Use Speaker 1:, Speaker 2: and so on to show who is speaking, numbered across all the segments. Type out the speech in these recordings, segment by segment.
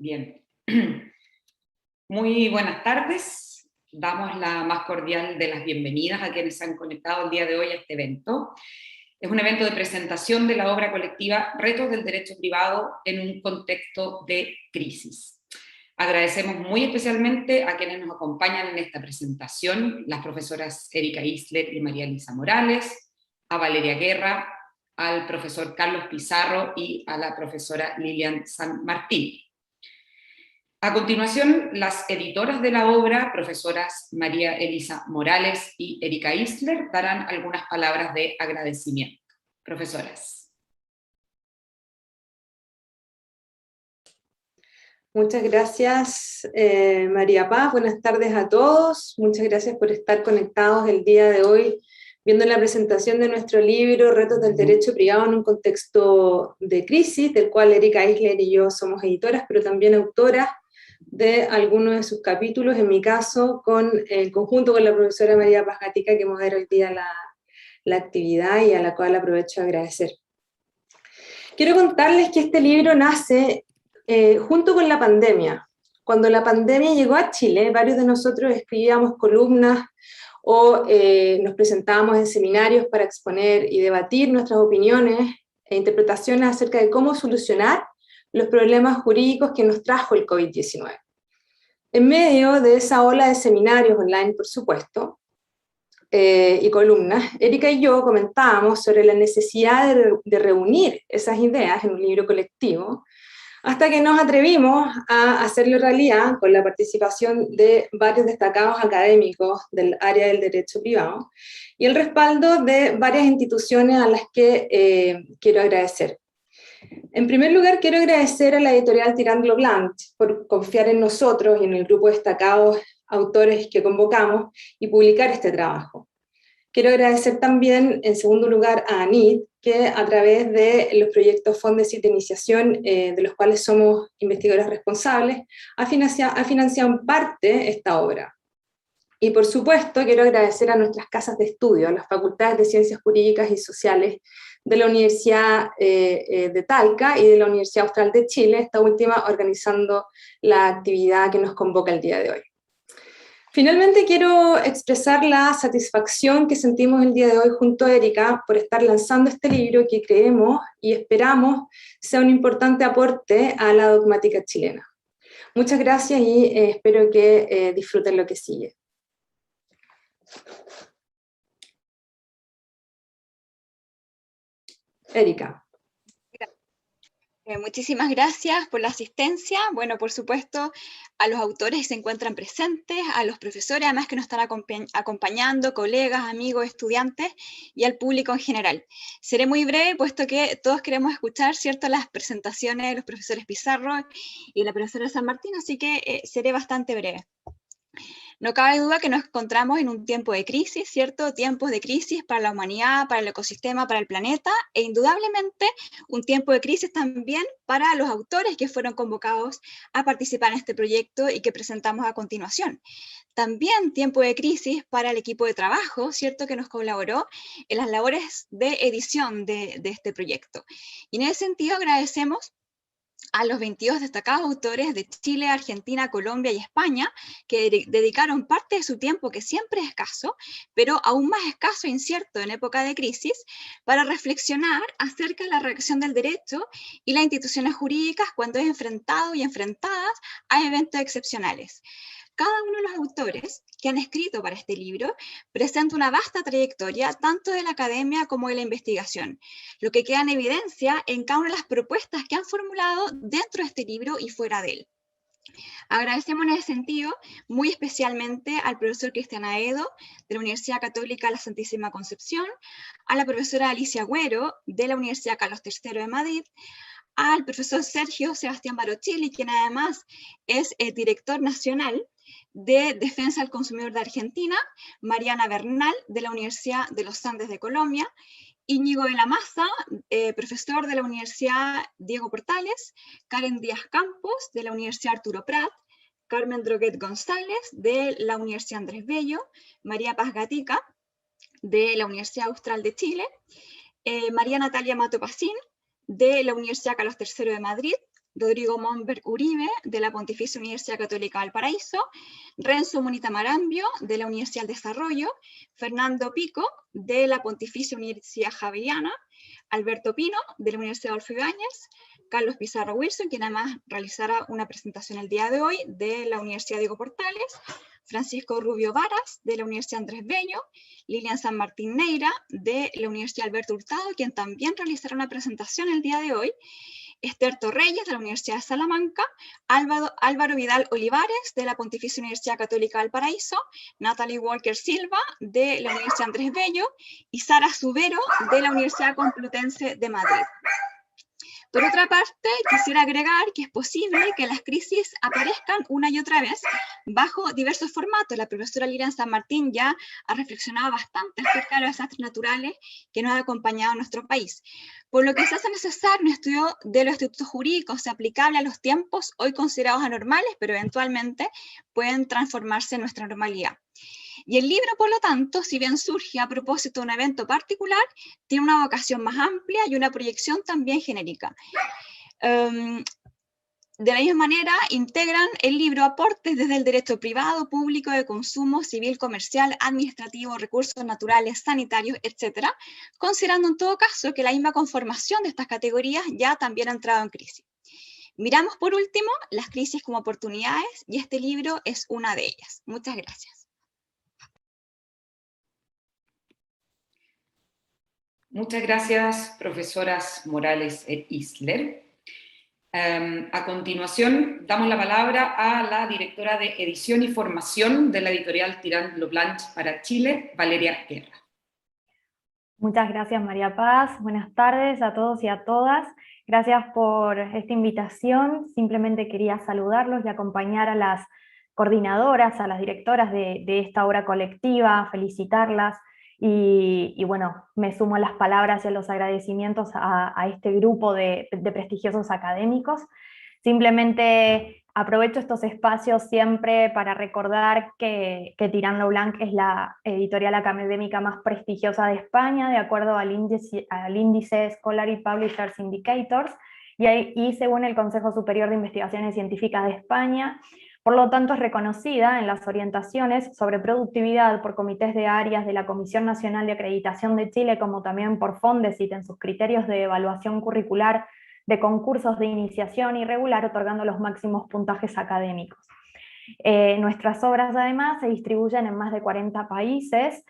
Speaker 1: Bien. Muy buenas tardes. Damos la más cordial de las bienvenidas a quienes se han conectado el día de hoy a este evento. Es un evento de presentación de la obra colectiva Retos del Derecho Privado en un contexto de crisis. Agradecemos muy especialmente a quienes nos acompañan en esta presentación, las profesoras Erika Isler y María Elisa Morales, a Valeria Guerra, al profesor Carlos Pizarro y a la profesora Lilian San Martín. A continuación, las editoras de la obra, profesoras María Elisa Morales y Erika Isler, darán algunas palabras de agradecimiento. Profesoras.
Speaker 2: Muchas gracias, María Paz. Buenas tardes a todos. Muchas gracias por estar conectados el día de hoy, viendo la presentación de nuestro libro Retos del Derecho Privado en un contexto de crisis, del cual Erika Isler y yo somos editoras, pero también autoras de algunos de sus capítulos, en mi caso, en conjunto con la profesora María Paz Gatica, que modera hoy día la actividad y a la cual aprovecho de agradecer. Quiero contarles que este libro nace junto con la pandemia. Cuando la pandemia llegó a Chile, varios de nosotros escribíamos columnas o nos presentábamos en seminarios para exponer y debatir nuestras opiniones e interpretaciones acerca de cómo solucionar los problemas jurídicos que nos trajo el COVID-19. En medio de esa ola de seminarios online, por supuesto, y columnas, Erika y yo comentábamos sobre la necesidad de reunir esas ideas en un libro colectivo, hasta que nos atrevimos a hacerlo realidad con la participación de varios destacados académicos del área del derecho privado y el respaldo de varias instituciones a las que quiero agradecer. En primer lugar, quiero agradecer a la editorial Tirant lo Blanc por confiar en nosotros y en el grupo de destacados autores que convocamos y publicar este trabajo. Quiero agradecer también, en segundo lugar, a ANIT, que a través de los proyectos Fondesit de Iniciación, de los cuales somos investigadoras responsables, ha financiado en parte esta obra. Y por supuesto, quiero agradecer a nuestras casas de estudio, a las Facultades de Ciencias Jurídicas y Sociales de la Universidad de Talca y de la Universidad Austral de Chile, esta última organizando la actividad que nos convoca el día de hoy. Finalmente quiero expresar la satisfacción que sentimos el día de hoy junto a Erika por estar lanzando este libro que creemos y esperamos sea un importante aporte a la dogmática chilena. Muchas gracias y espero que disfruten lo que sigue. Erika.
Speaker 3: Muchísimas gracias por la asistencia. Bueno, por supuesto, a los autores que se encuentran presentes, a los profesores además que nos están acompañando, colegas, amigos, estudiantes y al público en general. Seré muy breve, puesto que todos queremos escuchar, ¿cierto?, las presentaciones de los profesores Pizarro y la profesora San Martín, así que seré bastante breve. No cabe duda que nos encontramos en un tiempo de crisis, ¿cierto? Tiempos de crisis para la humanidad, para el ecosistema, para el planeta, e indudablemente un tiempo de crisis también para los autores que fueron convocados a participar en este proyecto y que presentamos a continuación. También tiempo de crisis para el equipo de trabajo, ¿cierto?, que nos colaboró en las labores de edición de este proyecto. Y en ese sentido agradecemos a los 22 destacados autores de Chile, Argentina, Colombia y España, que dedicaron parte de su tiempo, que siempre es escaso, pero aún más escaso e incierto en época de crisis, para reflexionar acerca de la reacción del derecho y las instituciones jurídicas cuando es enfrentado y enfrentadas a eventos excepcionales. Cada uno de los autores que han escrito para este libro presenta una vasta trayectoria tanto de la academia como de la investigación, lo que queda en evidencia en cada una de las propuestas que han formulado dentro de este libro y fuera de él. Agradecemos en ese sentido muy especialmente al profesor Cristian Aedo de la Universidad Católica La Santísima Concepción, a la profesora Alicia Agüero de la Universidad Carlos III de Madrid, al profesor Sergio Sebastián Barochilli, quien además es el director nacional de Defensa del Consumidor de Argentina, Mariana Bernal, de la Universidad de los Andes de Colombia, Íñigo de la Maza, profesor de la Universidad Diego Portales, Karen Díaz Campos, de la Universidad Arturo Prat, Carmen Droguet González, de la Universidad Andrés Bello, María Paz Gatica, de la Universidad Austral de Chile, María Natalia Mato Pacín, de la Universidad Carlos III de Madrid, Rodrigo Monberg Uribe, de la Pontificia Universidad Católica Valparaíso, Renzo Munita Marambio, de la Universidad del Desarrollo, Fernando Pico, de la Pontificia Universidad Javeriana, Alberto Pino, de la Universidad Adolfo Ibáñez, Carlos Pizarro Wilson, quien además realizará una presentación el día de hoy, de la Universidad Diego Portales, Francisco Rubio Varas, de la Universidad Andrés Bello, Lilian San Martín Neira, de la Universidad Alberto Hurtado, quien también realizará una presentación el día de hoy, Esther Torreyes, de la Universidad de Salamanca, Álvaro Vidal Olivares, de la Pontificia Universidad Católica Valparaíso, Natalie Walker Silva, de la Universidad Andrés Bello, y Sara Subero, de la Universidad Complutense de Madrid. Por otra parte, quisiera agregar que es posible que las crisis aparezcan una y otra vez bajo diversos formatos. La profesora Lilian San Martín ya ha reflexionado bastante acerca de los desastres naturales que nos han acompañado en nuestro país, por lo que se hace necesario un estudio de los institutos jurídicos aplicable a los tiempos hoy considerados anormales, pero eventualmente pueden transformarse en nuestra normalidad. Y el libro, por lo tanto, si bien surge a propósito de un evento particular, tiene una vocación más amplia y una proyección también genérica. De la misma manera, integran el libro aportes desde el derecho privado, público, de consumo, civil, comercial, administrativo, recursos naturales, sanitarios, etc., considerando en todo caso que la misma conformación de estas categorías ya también ha entrado en crisis. Miramos por último las crisis como oportunidades y este libro es una de ellas. Muchas gracias.
Speaker 1: Muchas gracias, profesoras Morales e Isler. A continuación, damos la palabra a la directora de Edición y Formación de la editorial Tirant-Loblanche para Chile, Valeria Guerra.
Speaker 4: Muchas gracias, María Paz. Buenas tardes a todos y a todas. Gracias por esta invitación. Simplemente quería saludarlos y acompañar a las coordinadoras, a las directoras de esta obra colectiva, felicitarlas. Y bueno, me sumo a las palabras y a los agradecimientos a este grupo de prestigiosos académicos. Simplemente aprovecho estos espacios siempre para recordar que Tirant-Loblanche es la editorial académica más prestigiosa de España, de acuerdo al índice Scholarly Publishers Indicators, y según el Consejo Superior de Investigaciones Científicas de España. Por lo tanto, es reconocida en las orientaciones sobre productividad por comités de áreas de la Comisión Nacional de Acreditación de Chile, como también por Fondesit en sus criterios de evaluación curricular de concursos de iniciación irregular, otorgando los máximos puntajes académicos. Nuestras obras, además, se distribuyen en más de 40 países,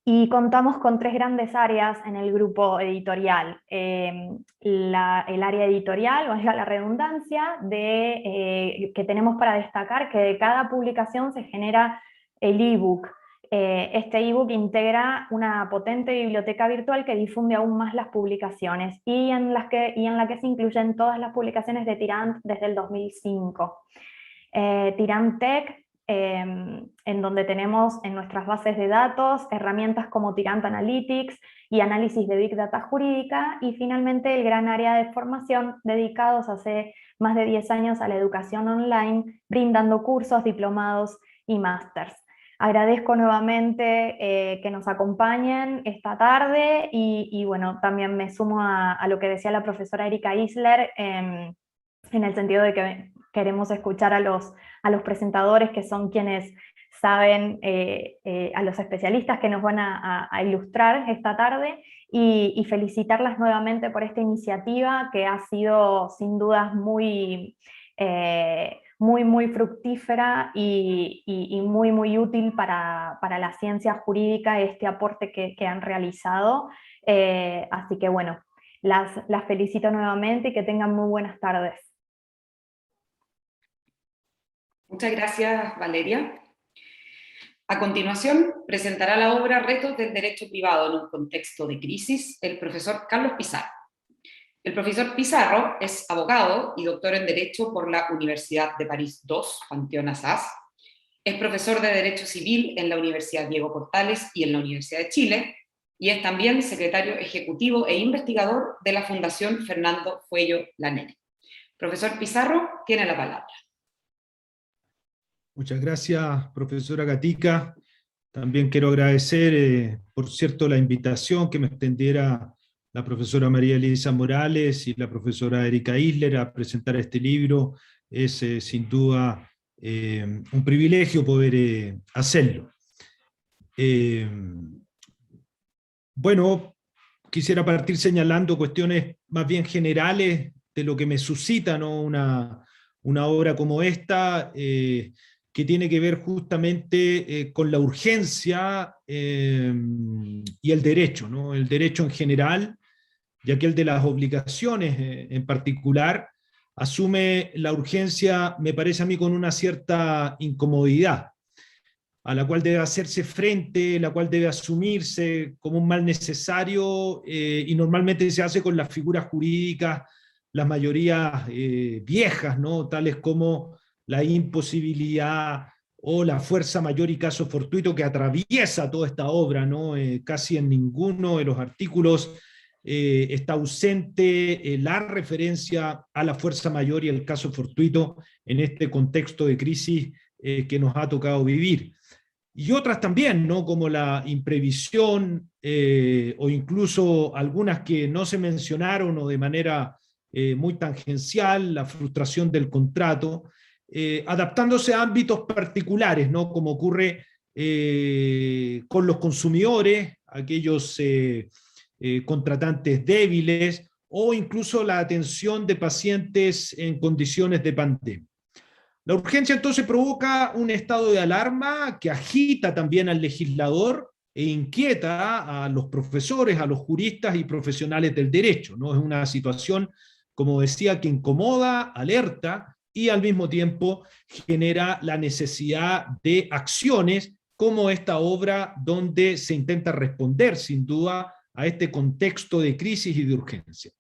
Speaker 4: y contamos con 3 grandes áreas en el grupo editorial. El área editorial, valga la redundancia, que tenemos para destacar que de cada publicación se genera el ebook. Este ebook integra una potente biblioteca virtual que difunde aún más las publicaciones, y en la que se incluyen todas las publicaciones de Tirant desde el 2005. Tirant Tech, en donde tenemos en nuestras bases de datos herramientas como Tirant Analytics y análisis de Big Data jurídica, y finalmente el gran área de formación dedicados hace más de 10 años a la educación online, brindando cursos, diplomados y másters. Agradezco nuevamente que nos acompañen esta tarde, y bueno, también me sumo a lo que decía la profesora Erika Isler, en el sentido de que queremos escuchar a los presentadores, que son quienes saben, a los especialistas que nos van a ilustrar esta tarde, y felicitarlas nuevamente por esta iniciativa que ha sido sin dudas muy fructífera y muy útil para la ciencia jurídica, este aporte que han realizado. Así que bueno, las felicito nuevamente y que tengan muy buenas tardes.
Speaker 1: Muchas gracias, Valeria. A continuación, presentará la obra Retos del Derecho Privado en un contexto de crisis el profesor Carlos Pizarro. El profesor Pizarro es abogado y doctor en Derecho por la Universidad de París II, Panteón Assas. Es profesor de Derecho Civil en la Universidad Diego Portales y en la Universidad de Chile, y es también secretario ejecutivo e investigador de la Fundación Fernando Fuello Laneri. Profesor Pizarro, tiene la palabra.
Speaker 5: Muchas gracias, profesora Gatica. También quiero agradecer, por cierto, la invitación que me extendiera la profesora María Elisa Morales y la profesora Erika Isler a presentar este libro. Es sin duda un privilegio poder hacerlo. Bueno, quisiera partir señalando cuestiones más bien generales de lo que me suscita, ¿no?, una obra como esta, que tiene que ver justamente con la urgencia y el derecho, ¿no? El derecho en general, y aquel de las obligaciones en particular, asume la urgencia, me parece a mí, con una cierta incomodidad, a la cual debe hacerse frente, la cual debe asumirse como un mal necesario, y normalmente se hace con las figuras jurídicas, las mayorías viejas, ¿no?, tales como la imposibilidad o la fuerza mayor y caso fortuito, que atraviesa toda esta obra, ¿no? Casi en ninguno de los artículos está ausente la referencia a la fuerza mayor y el caso fortuito en este contexto de crisis que nos ha tocado vivir. Y otras también, ¿no?, como la imprevisión, o incluso algunas que no se mencionaron o de manera muy tangencial, la frustración del contrato, adaptándose a ámbitos particulares, ¿no?, como ocurre con los consumidores, aquellos contratantes débiles, o incluso la atención de pacientes en condiciones de pandemia. La urgencia entonces provoca un estado de alarma que agita también al legislador e inquieta a los profesores, a los juristas y profesionales del derecho, ¿no? Es una situación, como decía, que incomoda, alerta y al mismo tiempo genera la necesidad de acciones como esta obra, donde se intenta responder sin duda a este contexto de crisis y de urgencia.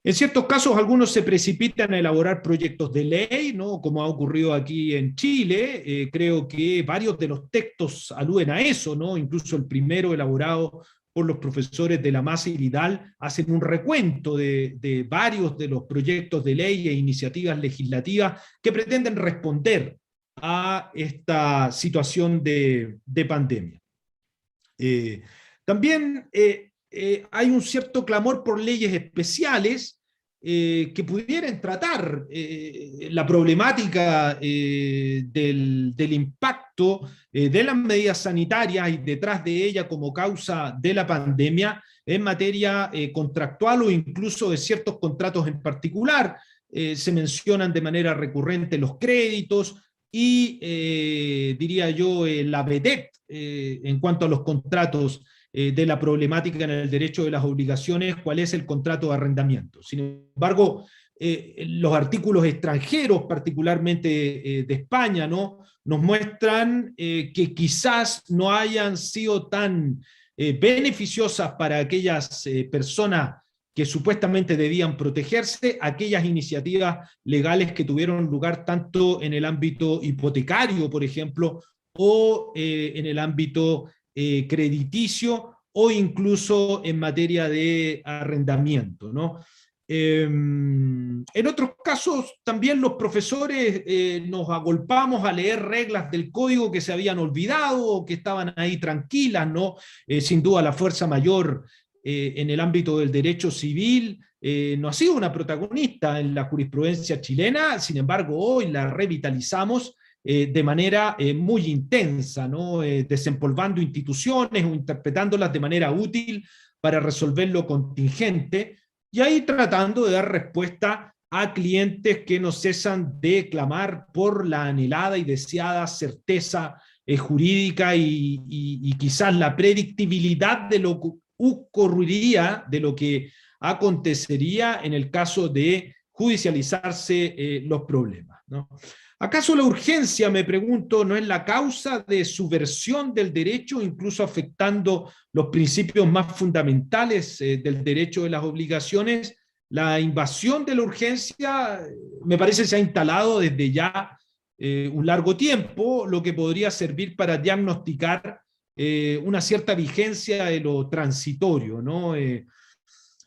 Speaker 5: En ciertos casos, algunos se precipitan a elaborar proyectos de ley, ¿no?, como ha ocurrido aquí en Chile. Creo que varios de los textos aluden a eso, ¿no? Incluso el primero, elaborado por los profesores de la MASA y Vidal, hacen un recuento de varios de los proyectos de ley e iniciativas legislativas que pretenden responder a esta situación de pandemia. También hay un cierto clamor por leyes especiales que pudieran tratar la problemática del impacto de las medidas sanitarias y detrás de ella como causa de la pandemia en materia contractual o incluso de ciertos contratos en particular. Se mencionan de manera recurrente los créditos y, diría yo, la VEDET en cuanto a los contratos de la problemática en el derecho de las obligaciones, cuál es el contrato de arrendamiento. Sin embargo, los artículos extranjeros, particularmente de España, ¿no?, nos muestran que quizás no hayan sido tan beneficiosas para aquellas personas que supuestamente debían protegerse, aquellas iniciativas legales que tuvieron lugar tanto en el ámbito hipotecario, por ejemplo, o en el ámbito crediticio, o incluso en materia de arrendamiento, ¿no? En otros casos también los profesores nos agolpamos a leer reglas del código que se habían olvidado o que estaban ahí tranquilas, ¿no? Sin duda la fuerza mayor en el ámbito del derecho civil no ha sido una protagonista en la jurisprudencia chilena. Sin embargo, hoy la revitalizamos de manera muy intensa, ¿no? Desempolvando instituciones o interpretándolas de manera útil para resolver lo contingente, y ahí tratando de dar respuesta a clientes que no cesan de clamar por la anhelada y deseada certeza jurídica y quizás la predictibilidad de lo que ocurriría, de lo que acontecería en el caso de judicializarse los problemas, ¿no? ¿Acaso la urgencia, me pregunto, no es la causa de subversión del derecho, incluso afectando los principios más fundamentales del derecho de las obligaciones? La invasión de la urgencia, me parece, se ha instalado desde ya un largo tiempo, lo que podría servir para diagnosticar una cierta vigencia de lo transitorio, ¿no? En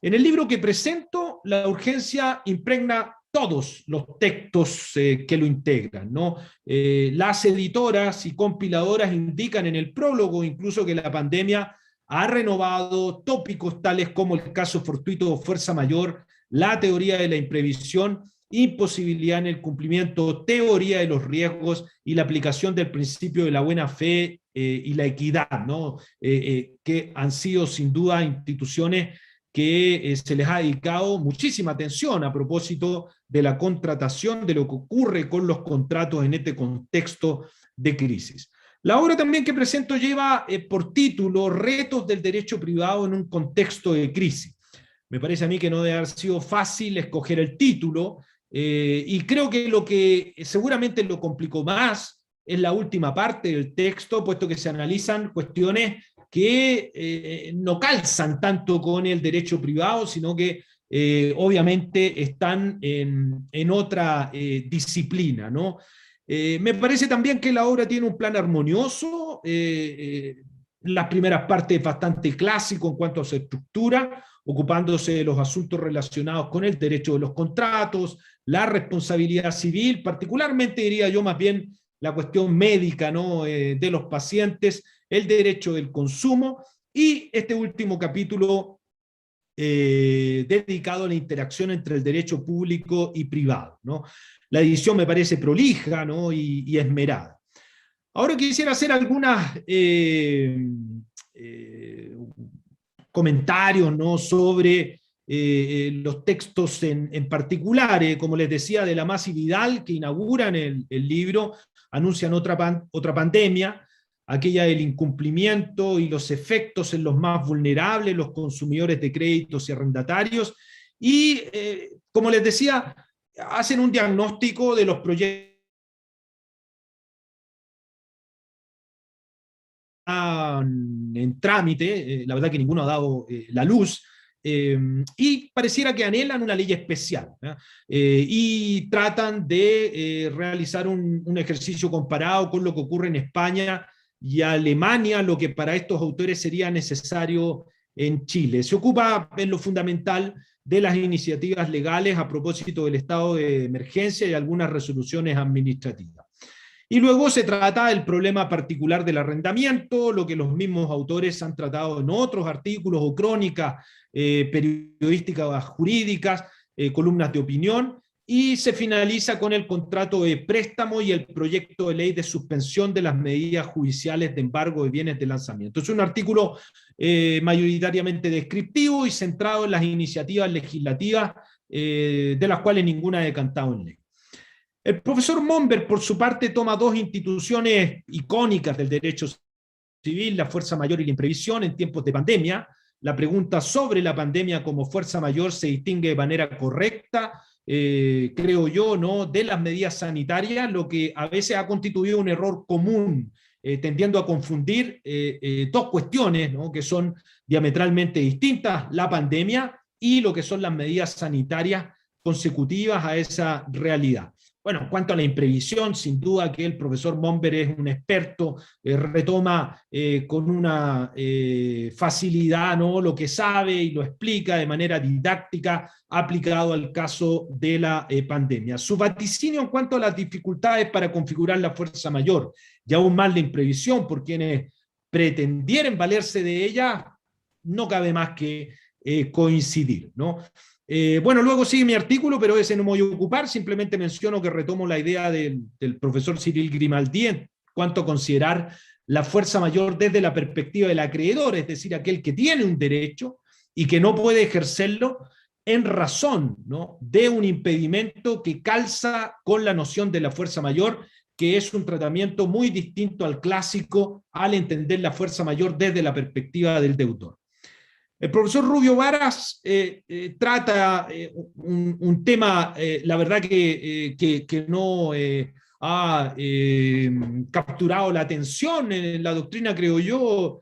Speaker 5: el libro que presento, la urgencia impregna todos los textos que lo integran, ¿no? Las editoras y compiladoras indican en el prólogo incluso que la pandemia ha renovado tópicos tales como el caso fortuito o fuerza mayor, la teoría de la imprevisión, imposibilidad en el cumplimiento, teoría de los riesgos y la aplicación del principio de la buena fe y la equidad, ¿no? Que han sido sin duda instituciones que se les ha dedicado muchísima atención a propósito de la contratación, de lo que ocurre con los contratos en este contexto de crisis. La obra también que presento lleva por título Retos del derecho privado en un contexto de crisis. Me parece a mí que no debe haber sido fácil escoger el título, y creo que lo que seguramente lo complicó más es la última parte del texto, puesto que se analizan cuestiones que no calzan tanto con el derecho privado, sino que obviamente están en otra disciplina, ¿no? Me parece también que la obra tiene un plan armonioso, las primeras partes bastante clásico en cuanto a su estructura, ocupándose de los asuntos relacionados con el derecho de los contratos, la responsabilidad civil, particularmente diría yo más bien la cuestión médica, ¿no? De los pacientes, el derecho del consumo, y este último capítulo dedicado a la interacción entre el derecho público y privado, ¿no? La edición me parece prolija, ¿no? y esmerada. Ahora quisiera hacer algunas comentarios, ¿no? sobre los textos en particular, como les decía, de la Masi Vidal, que inauguran el libro, anuncian otra pandemia, aquella del incumplimiento y los efectos en los más vulnerables, los consumidores de créditos y arrendatarios, y como les decía, hacen un diagnóstico de los proyectos en trámite, la verdad que ninguno ha dado la luz, y pareciera que anhelan una ley especial, y tratan de realizar un ejercicio comparado con lo que ocurre en España y Alemania, lo que para estos autores sería necesario en Chile. Se ocupa en lo fundamental de las iniciativas legales a propósito del estado de emergencia y algunas resoluciones administrativas. Y luego se trata del problema particular del arrendamiento, lo que los mismos autores han tratado en otros artículos o crónicas periodísticas jurídicas, columnas de opinión, y se finaliza con el contrato de préstamo y el proyecto de ley de suspensión de las medidas judiciales de embargo de bienes de lanzamiento. Es un artículo mayoritariamente descriptivo y centrado en las iniciativas legislativas, de las cuales ninguna ha decantado en ley. El profesor Monberg, por su parte, toma dos instituciones icónicas del derecho civil, la fuerza mayor y la imprevisión en tiempos de pandemia. La pregunta sobre la pandemia como fuerza mayor se distingue de manera correcta, creo yo, ¿no? de las medidas sanitarias, lo que a veces ha constituido un error común, tendiendo a confundir dos cuestiones, ¿no? que son diametralmente distintas, la pandemia y lo que son las medidas sanitarias consecutivas a esa realidad. Bueno, en cuanto a la imprevisión, sin duda que el profesor Monberg es un experto, retoma con una facilidad, ¿no? lo que sabe y lo explica de manera didáctica aplicado al caso de la pandemia. Su vaticinio en cuanto a las dificultades para configurar la fuerza mayor y aún más la imprevisión por quienes pretendieren valerse de ella, no cabe más que coincidir, ¿no? Bueno, luego sigue mi artículo, pero ese no me voy a ocupar, simplemente menciono que retomo la idea del profesor Cyril Grimaldi en cuanto a considerar la fuerza mayor desde la perspectiva del acreedor, es decir, aquel que tiene un derecho y que no puede ejercerlo en razón, ¿no? de un impedimento que calza con la noción de la fuerza mayor, que es un tratamiento muy distinto al clásico al entender la fuerza mayor desde la perspectiva del deudor. El profesor Rubio Varas trata un tema, la verdad que no ha capturado la atención en la doctrina, creo yo,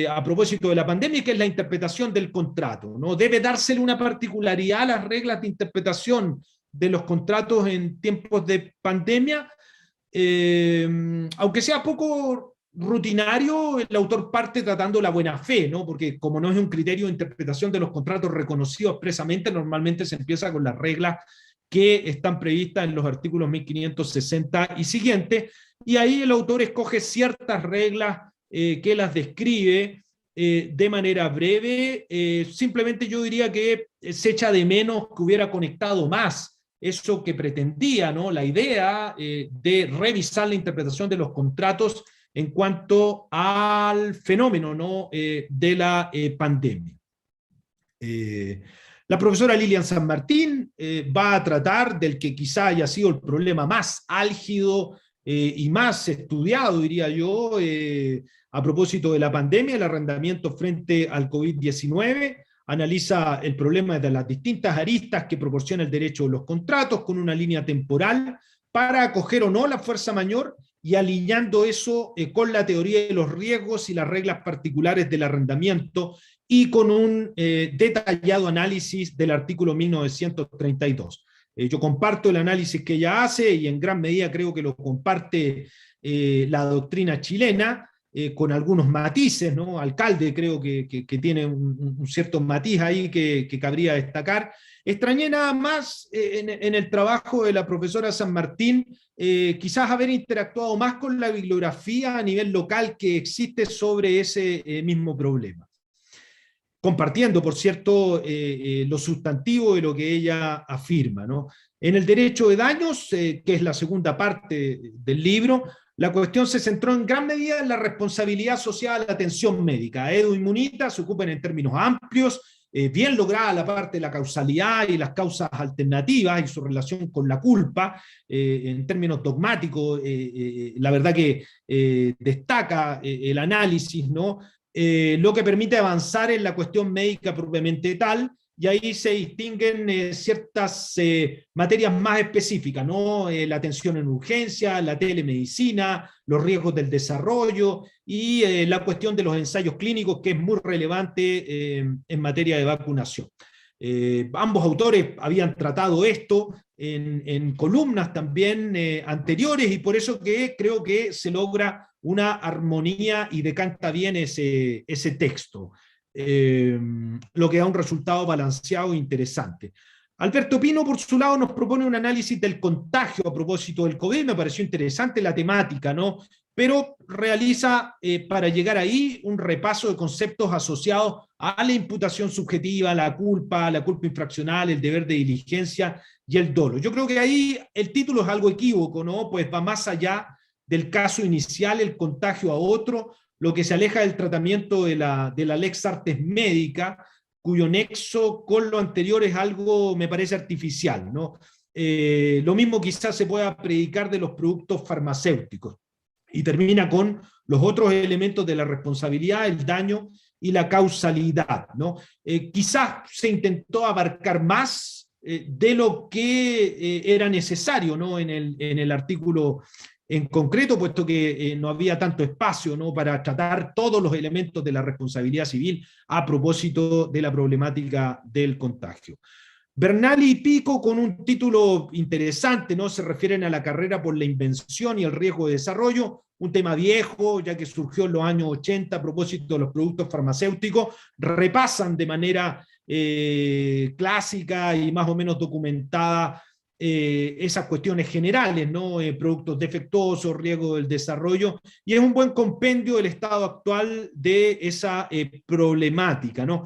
Speaker 5: a propósito de la pandemia, que es la interpretación del contrato, ¿no? Debe dársele una particularidad a las reglas de interpretación de los contratos en tiempos de pandemia, aunque sea poco rutinario, el autor parte tratando la buena fe, ¿no? Porque como no es un criterio de interpretación de los contratos reconocido expresamente, normalmente se empieza con las reglas que están previstas en los artículos 1560 y siguientes, y ahí el autor escoge ciertas reglas que las describe de manera breve. Simplemente yo diría que se echa de menos que hubiera conectado más eso que pretendía, ¿no? La idea de revisar la interpretación de los contratos en cuanto al fenómeno, ¿no? De la pandemia. La profesora Lilian San Martín va a tratar del que quizá haya sido el problema más álgido y más estudiado, diría yo, a propósito de la pandemia, el arrendamiento frente al COVID-19. Analiza el problema de las distintas aristas que proporciona el derecho de los contratos con una línea temporal para acoger o no la fuerza mayor y alineando eso con la teoría de los riesgos y las reglas particulares del arrendamiento y con un detallado análisis del artículo 1932. Yo comparto el análisis que ella hace y en gran medida creo que lo comparte la doctrina chilena, con algunos matices, ¿no? Alcalde creo que tiene un cierto matiz ahí que cabría destacar. Extrañé nada más en el trabajo de la profesora San Martín, quizás haber interactuado más con la bibliografía a nivel local que existe sobre ese mismo problema. Compartiendo, por cierto, lo sustantivo de lo que ella afirma, ¿no? En el derecho de daños, que es la segunda parte del libro, la cuestión se centró en gran medida en la responsabilidad asociada a la atención médica. Edu y Munita se ocupan en términos amplios, bien lograda la parte de la causalidad y las causas alternativas y su relación con la culpa, en términos dogmáticos, la verdad que destaca el análisis, ¿no? Lo que permite avanzar en la cuestión médica propiamente tal, y ahí se distinguen ciertas materias más específicas, ¿no? La atención en urgencia, la telemedicina, los riesgos del desarrollo y la cuestión de los ensayos clínicos, que es muy relevante en materia de vacunación. Ambos autores habían tratado esto en columnas también anteriores, y por eso que creo que se logra una armonía y decanta bien ese texto, lo que da un resultado balanceado e interesante. Alberto Pino, por su lado, nos propone un análisis del contagio a propósito del COVID. Me pareció interesante la temática, ¿no? Pero realiza, para llegar ahí, un repaso de conceptos asociados a la imputación subjetiva, la culpa infraccional, el deber de diligencia y el dolo. Yo creo que ahí el título es algo equívoco, ¿no? Pues va más allá del caso inicial, el contagio a otro, lo que se aleja del tratamiento de la lex artes médica, cuyo nexo con lo anterior es algo, me parece, artificial, ¿no? Lo mismo quizás se pueda predicar de los productos farmacéuticos. Y termina con los otros elementos de la responsabilidad, el daño y la causalidad, ¿no? Quizás se intentó abarcar más de lo que era necesario, ¿no? En el artículo en concreto, puesto que no había tanto espacio, ¿no? Para tratar todos los elementos de la responsabilidad civil a propósito de la problemática del contagio. Bernali y Pico, con un título interesante, ¿no? Se refieren a la carrera por la invención y el riesgo de desarrollo, un tema viejo, ya que surgió en los años 80 a propósito de los productos farmacéuticos. Repasan de manera clásica y más o menos documentada esas cuestiones generales, ¿no? Productos defectuosos, riesgo del desarrollo, y es un buen compendio del estado actual de esa problemática, ¿no?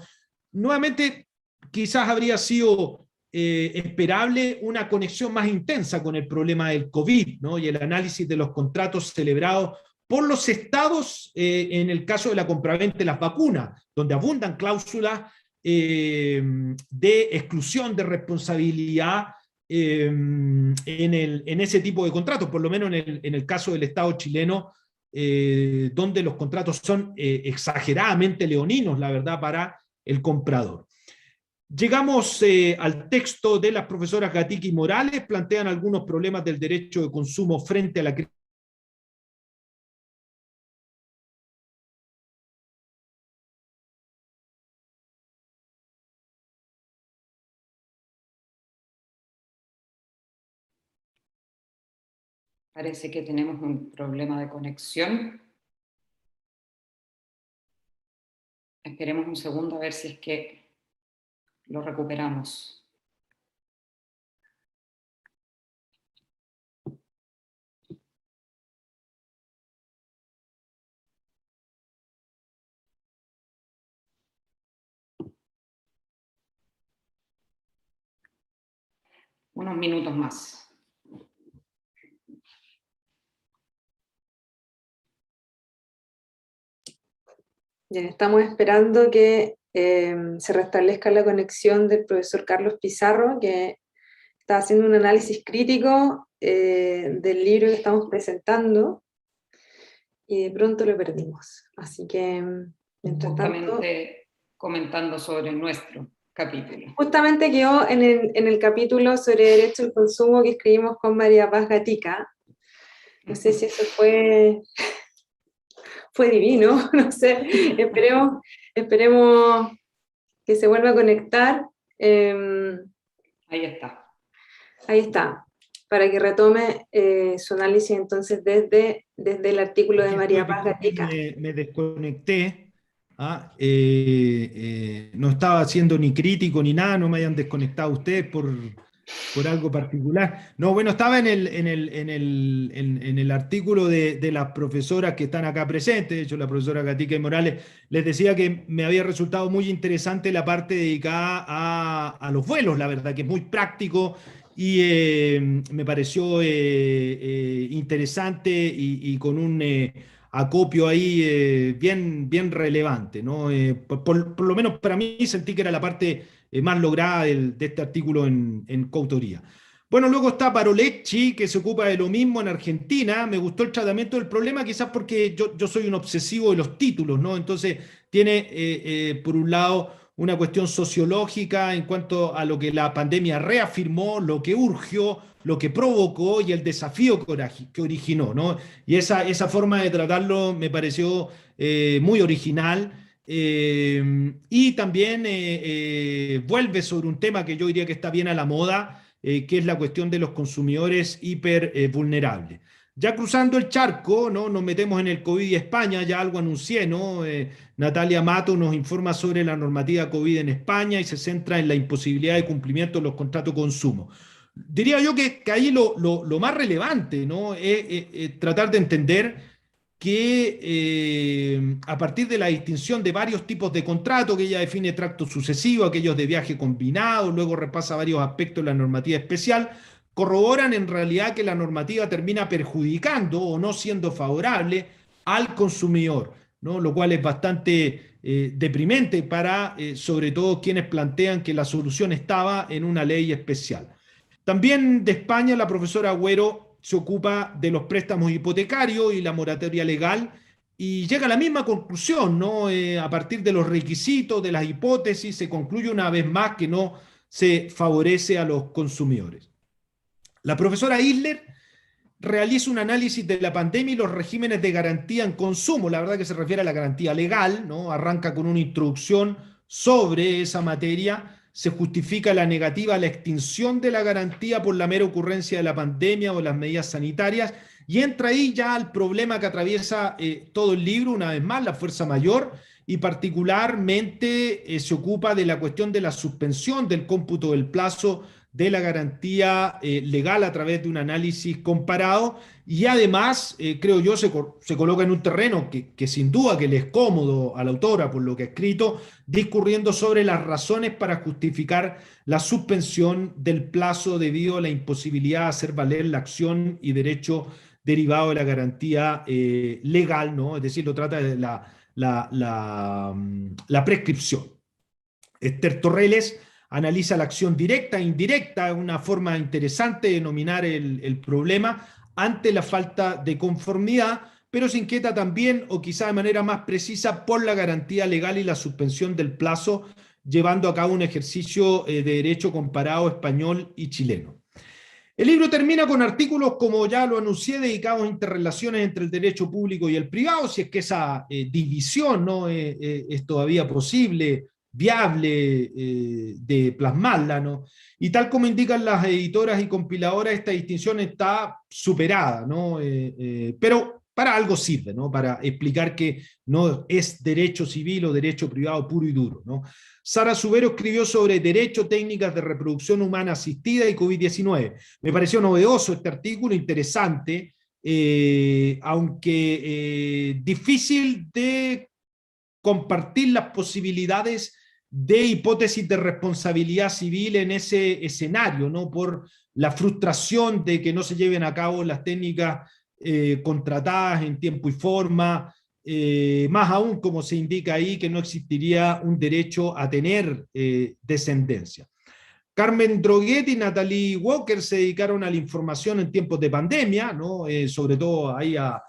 Speaker 5: Nuevamente, quizás habría sido esperable una conexión más intensa con el problema del COVID, ¿no? Y el análisis de los contratos celebrados por los estados en el caso de la compraventa de las vacunas, donde abundan cláusulas de exclusión de responsabilidad en ese tipo de contratos, por lo menos en el caso del Estado chileno, donde los contratos son exageradamente leoninos, la verdad, para el comprador. Llegamos al texto de las profesoras Gatica y Morales, plantean algunos problemas del derecho de consumo frente a la crisis.
Speaker 1: Parece que tenemos un problema de conexión. Esperemos un segundo a ver si es que lo recuperamos. unos minutos más.
Speaker 2: Bien, estamos esperando que se restablezca la conexión del profesor Carlos Pizarro, que está haciendo un análisis crítico del libro que estamos presentando, y de pronto lo perdimos. Así que, mientras tanto...
Speaker 1: Justamente comentando sobre nuestro capítulo.
Speaker 2: Justamente quedó en el capítulo sobre derecho al consumo que escribimos con María Paz Gatica. No sé si eso fue divino, no sé, esperemos que se vuelva a conectar.
Speaker 1: Ahí está.
Speaker 2: Ahí está, para que retome su análisis entonces desde el artículo de María Paz Gatica.
Speaker 5: Me desconecté. No estaba haciendo ni crítico ni nada, no me hayan desconectado ustedes por algo particular. No, bueno, estaba en el artículo de las profesoras que están acá presentes, de hecho la profesora Gatica y Morales, les decía que me había resultado muy interesante la parte dedicada a los vuelos, la verdad, que es muy práctico y me pareció interesante y con un acopio ahí bien relevante, ¿no? Por lo menos para mí sentí que era la parte más lograda de este artículo en coautoría. Bueno, luego está Parolecci, que se ocupa de lo mismo en Argentina. Me gustó el tratamiento del problema, quizás porque yo soy un obsesivo de los títulos, ¿no? Entonces tiene, por un lado, una cuestión sociológica en cuanto a lo que la pandemia reafirmó, lo que urgió, lo que provocó y el desafío que originó, ¿no? Y esa forma de tratarlo me pareció muy original. Y también vuelve sobre un tema que yo diría que está bien a la moda, que es la cuestión de los consumidores hiper vulnerables. Ya cruzando el charco, ¿no? Nos metemos en el COVID y España, ya algo anuncié, ¿no? Natalia Mato nos informa sobre la normativa COVID en España y se centra en la imposibilidad de cumplimiento de los contratos de consumo. Diría yo que ahí lo más relevante, ¿no? Es tratar de entender que a partir de la distinción de varios tipos de contratos, que ella define tracto sucesivo, aquellos de viaje combinado, luego repasa varios aspectos de la normativa especial, corroboran en realidad que la normativa termina perjudicando o no siendo favorable al consumidor, ¿no? Lo cual es bastante deprimente para sobre todo quienes plantean que la solución estaba en una ley especial. También de España la profesora Agüero se ocupa de los préstamos hipotecarios y la moratoria legal y llega a la misma conclusión, ¿no? A partir de los requisitos, de las hipótesis, se concluye una vez más que no se favorece a los consumidores. La profesora Isler realiza un análisis de la pandemia y los regímenes de garantía en consumo, la verdad que se refiere a la garantía legal, ¿no? Arranca con una introducción sobre esa materia, se justifica la negativa a la extinción de la garantía por la mera ocurrencia de la pandemia o las medidas sanitarias, y entra ahí ya al problema que atraviesa todo el libro, una vez más, la fuerza mayor, y particularmente se ocupa de la cuestión de la suspensión del cómputo del plazo de la garantía legal a través de un análisis comparado, y además, creo yo, se coloca en un terreno que sin duda que le es cómodo a la autora por lo que ha escrito, discurriendo sobre las razones para justificar la suspensión del plazo debido a la imposibilidad de hacer valer la acción y derecho derivado de la garantía legal, ¿no? Es decir, lo trata de la prescripción. Esther Torrelles analiza la acción directa e indirecta, una forma interesante de denominar el problema ante la falta de conformidad, pero se inquieta también, o quizá de manera más precisa, por la garantía legal y la suspensión del plazo, llevando a cabo un ejercicio de derecho comparado español y chileno. El libro termina con artículos, como ya lo anuncié, dedicados a interrelaciones entre el derecho público y el privado, si es que esa división no es todavía posible, viable de plasmarla, ¿no? Y tal como indican las editoras y compiladoras, esta distinción está superada, ¿no? Pero para algo sirve, ¿no? Para explicar que no es derecho civil o derecho privado puro y duro, ¿no? Sara Subero escribió sobre derecho, técnicas de reproducción humana asistida y COVID-19. Me pareció novedoso este artículo, interesante, aunque difícil de compartir las posibilidades de hipótesis de responsabilidad civil en ese escenario, ¿no? Por la frustración de que no se lleven a cabo las técnicas contratadas en tiempo y forma, más aún, como se indica ahí, que no existiría un derecho a tener descendencia. Carmen Droguet y Natalie Walker se dedicaron a la información en tiempos de pandemia, ¿no? Sobre todo ahí a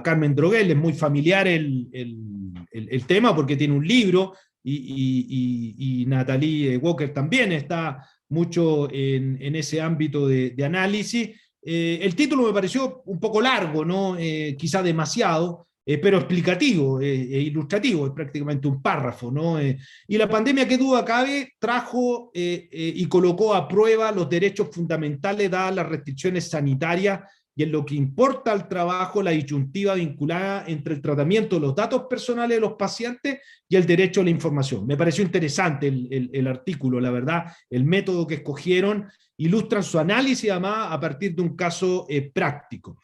Speaker 5: Carmen Droguet, es muy familiar el tema porque tiene un libro, y Natalie Walker también está mucho en ese ámbito de análisis. El título me pareció un poco largo, ¿no? Quizá demasiado, pero explicativo e ilustrativo, es prácticamente un párrafo, ¿no? Y la pandemia, qué duda cabe, trajo y colocó a prueba los derechos fundamentales dadas las restricciones sanitarias y en lo que importa al trabajo, la disyuntiva vinculada entre el tratamiento de los datos personales de los pacientes y el derecho a la información. Me pareció interesante el artículo, la verdad, el método que escogieron, ilustran su análisis además a partir de un caso práctico.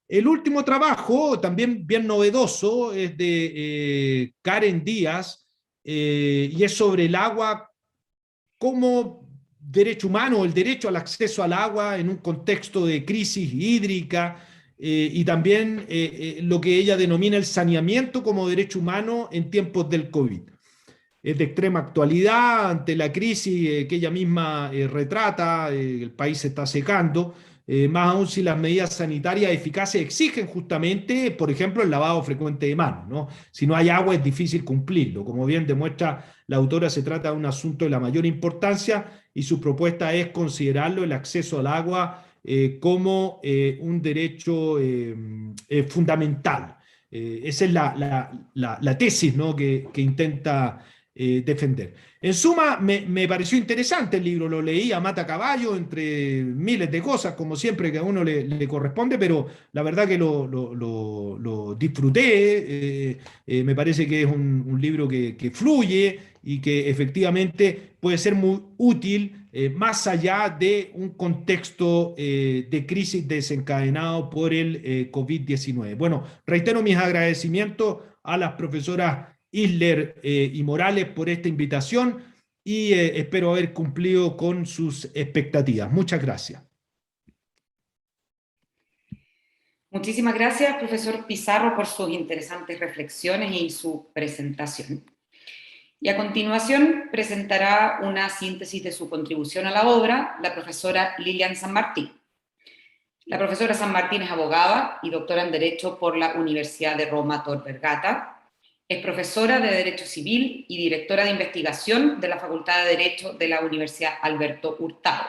Speaker 5: El último trabajo, también bien novedoso, es de Karen Díaz, y es sobre el agua como derecho humano, el derecho al acceso al agua en un contexto de crisis hídrica, y también lo que ella denomina el saneamiento como derecho humano en tiempos del COVID. Es de extrema actualidad ante la crisis que ella misma retrata, el país se está secando, más aún si las medidas sanitarias eficaces exigen justamente, por ejemplo, el lavado frecuente de manos, ¿no? Si no hay agua es difícil cumplirlo. Como bien demuestra la autora, se trata de un asunto de la mayor importancia y su propuesta es considerarlo, el acceso al agua, como un derecho fundamental. Esa es la tesis, ¿no? que intenta defender. En suma, me pareció interesante el libro, lo leí a mata caballo, entre miles de cosas, como siempre que a uno le corresponde, pero la verdad que lo disfruté, me parece que es un libro que fluye y que efectivamente puede ser muy útil, más allá de un contexto de crisis desencadenado por el COVID-19. Bueno, reitero mis agradecimientos a las profesoras Isler y Morales por esta invitación y espero haber cumplido con sus expectativas. Muchas gracias.
Speaker 1: Muchísimas gracias, profesor Pizarro, por sus interesantes reflexiones y su presentación. Y a continuación presentará una síntesis de su contribución a la obra la profesora Lilian San Martín. La profesora San Martín es abogada y doctora en Derecho por la Universidad de Roma Tor Vergata. Es profesora de Derecho Civil y directora de investigación de la Facultad de Derecho de la Universidad Alberto Hurtado.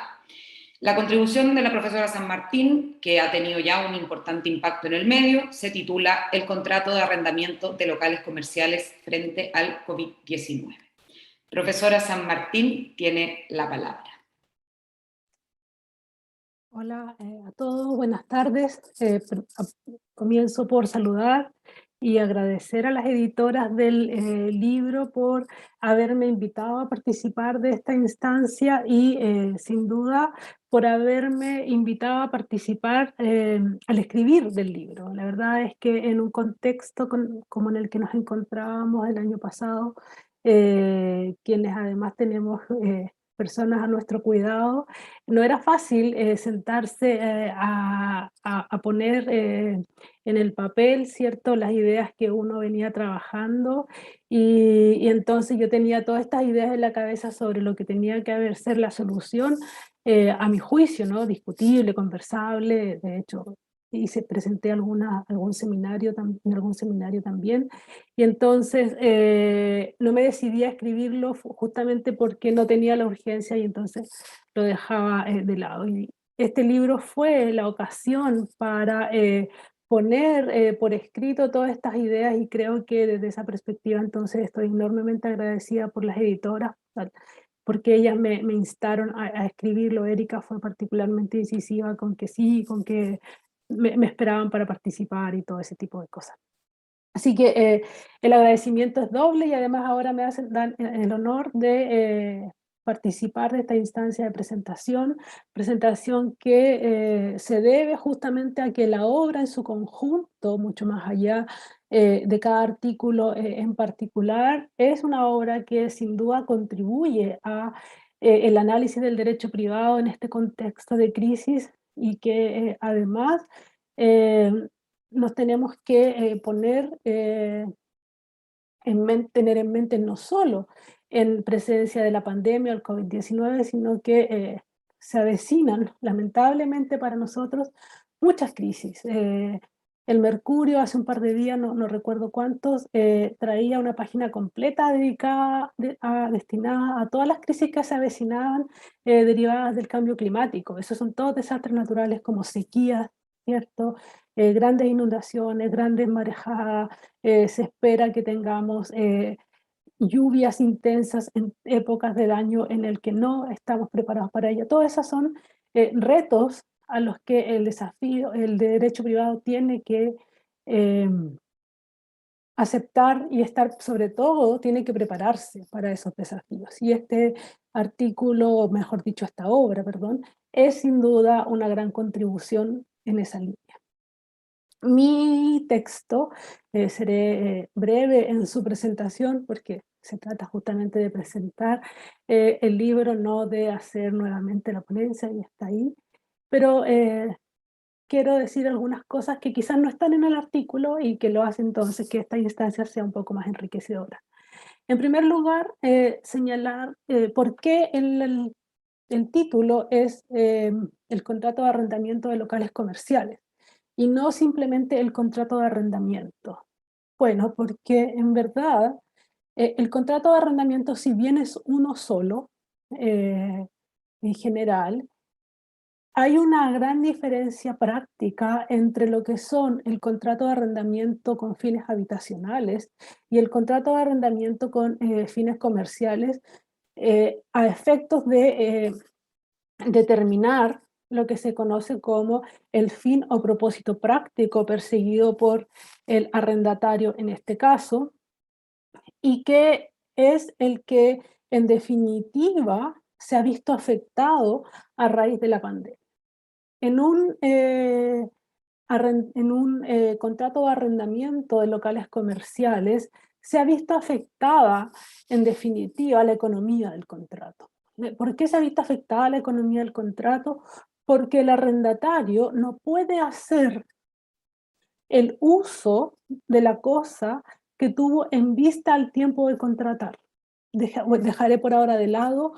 Speaker 1: La contribución de la profesora San Martín, que ha tenido ya un importante impacto en el medio, se titula El contrato de arrendamiento de locales comerciales frente al COVID-19. Profesora San Martín, tiene la palabra.
Speaker 6: Hola a todos, buenas tardes. Comienzo por saludar y agradecer a las editoras del libro por haberme invitado a participar de esta instancia y sin duda por haberme invitado a participar al escribir del libro. La verdad es que en un contexto como en el que nos encontrábamos el año pasado, quienes además tenemos personas a nuestro cuidado, no era fácil sentarse a poner en el papel, ¿cierto?, las ideas que uno venía trabajando, y entonces yo tenía todas estas ideas en la cabeza sobre lo que tenía que ser la solución, a mi juicio, ¿no?, discutible, conversable. De hecho, presenté en algún seminario también, y entonces no me decidí a escribirlo justamente porque no tenía la urgencia y entonces lo dejaba de lado. Y este libro fue la ocasión para poner por escrito todas estas ideas, y creo que desde esa perspectiva entonces estoy enormemente agradecida por las editoras, porque ellas me instaron a escribirlo. Erika fue particularmente incisiva con que sí, con que me esperaban para participar y todo ese tipo de cosas. Así que el agradecimiento es doble, y además ahora me dan el honor de participar de esta instancia de presentación que se debe justamente a que la obra en su conjunto, mucho más allá de cada artículo en particular, es una obra que sin duda contribuye a el análisis del derecho privado en este contexto de crisis y que además eh, nos tenemos que tener en mente no solo en presencia de la pandemia, el COVID-19, sino que se avecinan, lamentablemente para nosotros, muchas crisis. El Mercurio hace un par de días, no recuerdo cuántos, traía una página completa dedicada, destinada a todas las crisis que se avecinaban derivadas del cambio climático. Esos son todos desastres naturales como sequías, ¿cierto? Grandes inundaciones, grandes marejadas, se espera que tengamos lluvias intensas en épocas del año en el que no estamos preparados para ello. Todos esos son retos a los que el derecho privado tiene que eh, aceptar y estar, sobre todo, tiene que prepararse para esos desafíos. Y este artículo, o mejor dicho, esta obra, perdón, es sin duda una gran contribución en esa línea. Mi texto, seré breve en su presentación porque se trata justamente de presentar el libro, no de hacer nuevamente la ponencia, y está ahí, pero quiero decir algunas cosas que quizás no están en el artículo y que lo hacen entonces que esta instancia sea un poco más enriquecedora. En primer lugar, señalar por qué el título es el contrato de arrendamiento de locales comerciales y no simplemente el contrato de arrendamiento. Bueno, porque en verdad el contrato de arrendamiento, si bien es uno solo, en general, hay una gran diferencia práctica entre lo que son el contrato de arrendamiento con fines habitacionales y el contrato de arrendamiento con fines comerciales a efectos de determinar lo que se conoce como el fin o propósito práctico perseguido por el arrendatario en este caso, y que es el que en definitiva se ha visto afectado a raíz de la pandemia. En un contrato de arrendamiento de locales comerciales se ha visto afectada en definitiva la economía del contrato. ¿Por qué se ha visto afectada la economía del contrato? Porque el arrendatario no puede hacer el uso de la cosa que tuvo en vista al tiempo de contratar. Dejaré por ahora de lado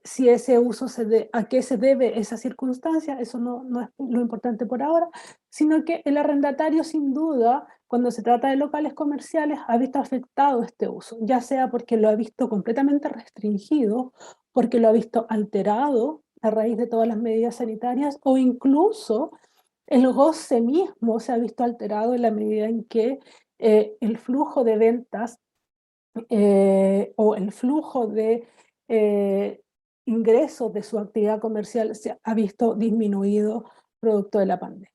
Speaker 6: si ese uso a qué se debe esa circunstancia, eso no es lo importante por ahora, sino que el arrendatario sin duda, cuando se trata de locales comerciales, ha visto afectado este uso, ya sea porque lo ha visto completamente restringido, porque lo ha visto alterado a raíz de todas las medidas sanitarias, o incluso el goce mismo se ha visto alterado en la medida en que el flujo de ventas o el flujo de ingresos de su actividad comercial se ha visto disminuido producto de la pandemia.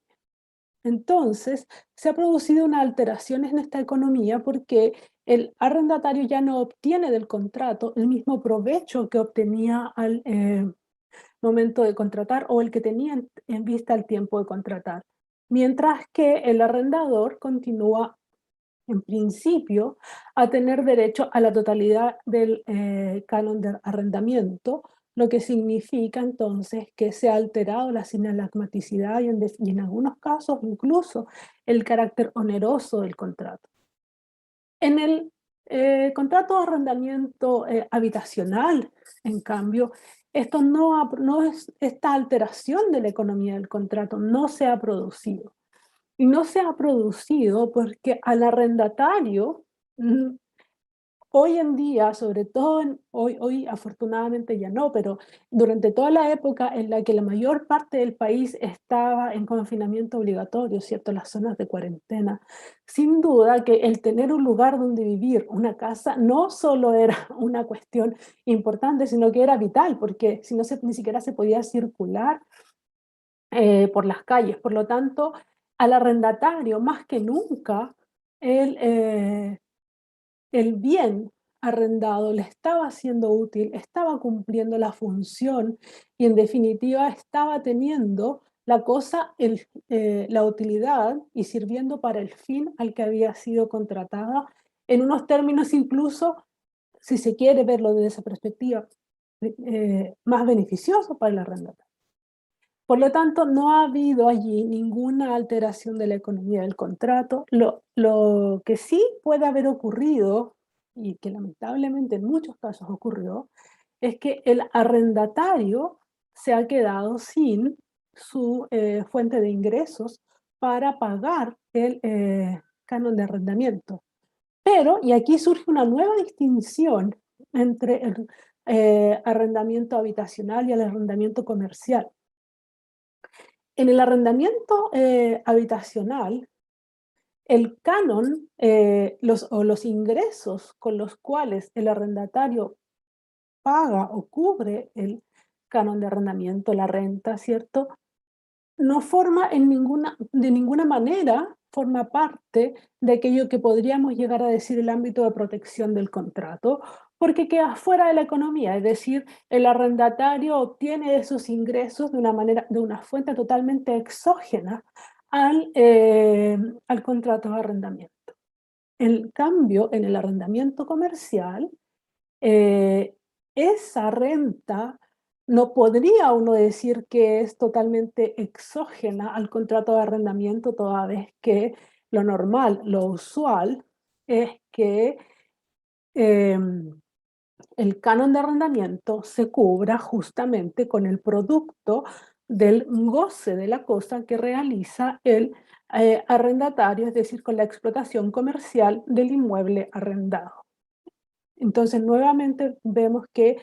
Speaker 6: Entonces, se ha producido una alteración en esta economía porque el arrendatario ya no obtiene del contrato el mismo provecho que obtenía al momento de contratar o el que tenía en vista al tiempo de contratar, mientras que el arrendador continúa en principio a tener derecho a la totalidad del canon de arrendamiento, lo que significa entonces que se ha alterado la sinalagmaticidad y en algunos casos incluso el carácter oneroso del contrato. En el contrato de arrendamiento habitacional, en cambio, esta alteración de la economía del contrato no se ha producido. Y no se ha producido porque al arrendatario, hoy en día, sobre todo hoy afortunadamente ya no, pero durante toda la época en la que la mayor parte del país estaba en confinamiento obligatorio, ¿cierto? Las zonas de cuarentena, sin duda que el tener un lugar donde vivir, una casa, no solo era una cuestión importante, sino que era vital, porque si no ni siquiera se podía circular por las calles. Por lo tanto, al arrendatario, más que nunca, el bien arrendado le estaba siendo útil, estaba cumpliendo la función y en definitiva estaba teniendo la cosa, la utilidad y sirviendo para el fin al que había sido contratada, en unos términos incluso, si se quiere verlo desde esa perspectiva, más beneficioso para el arrendatario. Por lo tanto, no ha habido allí ninguna alteración de la economía del contrato. Lo que sí puede haber ocurrido, y que lamentablemente en muchos casos ocurrió, es que el arrendatario se ha quedado sin su fuente de ingresos para pagar el canon de arrendamiento. Pero, y aquí surge una nueva distinción entre el arrendamiento habitacional y el arrendamiento comercial. En el arrendamiento habitacional, el canon o los ingresos con los cuales el arrendatario paga o cubre el canon de arrendamiento, la renta, ¿cierto? No forma de ninguna manera, forma parte de aquello que podríamos llegar a decir el ámbito de protección del contrato, porque queda fuera de la economía, es decir, el arrendatario obtiene esos ingresos de una fuente totalmente exógena al contrato de arrendamiento. En cambio, en el arrendamiento comercial, esa renta no podría uno decir que es totalmente exógena al contrato de arrendamiento, toda vez que lo normal, lo usual, es que el canon de arrendamiento se cubra justamente con el producto del goce de la cosa que realiza el arrendatario, es decir, con la explotación comercial del inmueble arrendado. Entonces, nuevamente vemos que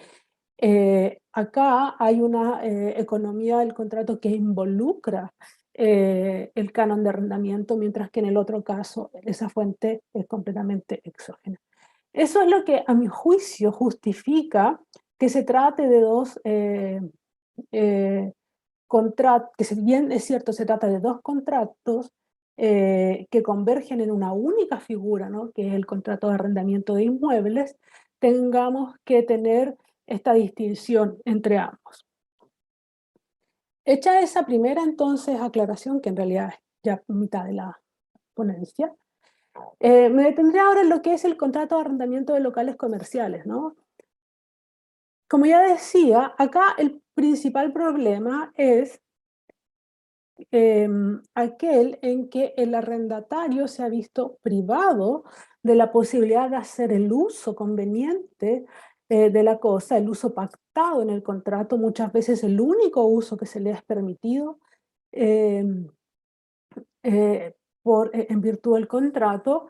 Speaker 6: acá hay una economía del contrato que involucra el canon de arrendamiento, mientras que en el otro caso esa fuente es completamente exógena. Eso es lo que a mi juicio justifica que se trate de dos contratos, que si bien es cierto se trata de dos contratos que convergen en una única figura, ¿no? Que es el contrato de arrendamiento de inmuebles, tengamos que tener esta distinción entre ambos. Hecha esa primera entonces aclaración, que en realidad es ya mitad de la ponencia, me detendré ahora en lo que es el contrato de arrendamiento de locales comerciales, ¿no? Como ya decía, acá el principal problema es aquel en que el arrendatario se ha visto privado de la posibilidad de hacer el uso conveniente de la cosa, el uso pactado en el contrato, muchas veces el único uso que se le es permitido em, en virtud del contrato,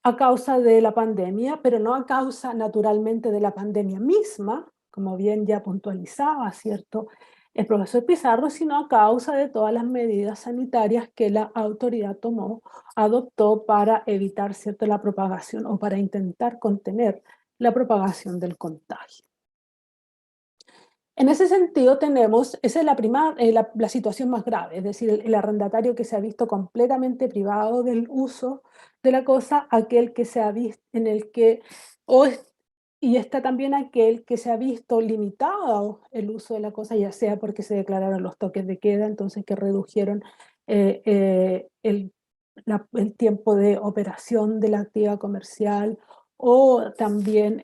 Speaker 6: a causa de la pandemia, pero no a causa naturalmente de la pandemia misma, como bien ya puntualizaba, ¿cierto?, el profesor Pizarro, sino a causa de todas las medidas sanitarias que la autoridad adoptó para evitar, ¿cierto?, la propagación o para intentar contener la propagación del contagio. En ese sentido esa es la situación más grave, es decir, el arrendatario que se ha visto completamente privado del uso de la cosa, aquel que se ha visto en el que, y está también aquel que se ha visto limitado el uso de la cosa, ya sea porque se declararon los toques de queda, entonces que redujeron el tiempo de operación de la actividad comercial, o también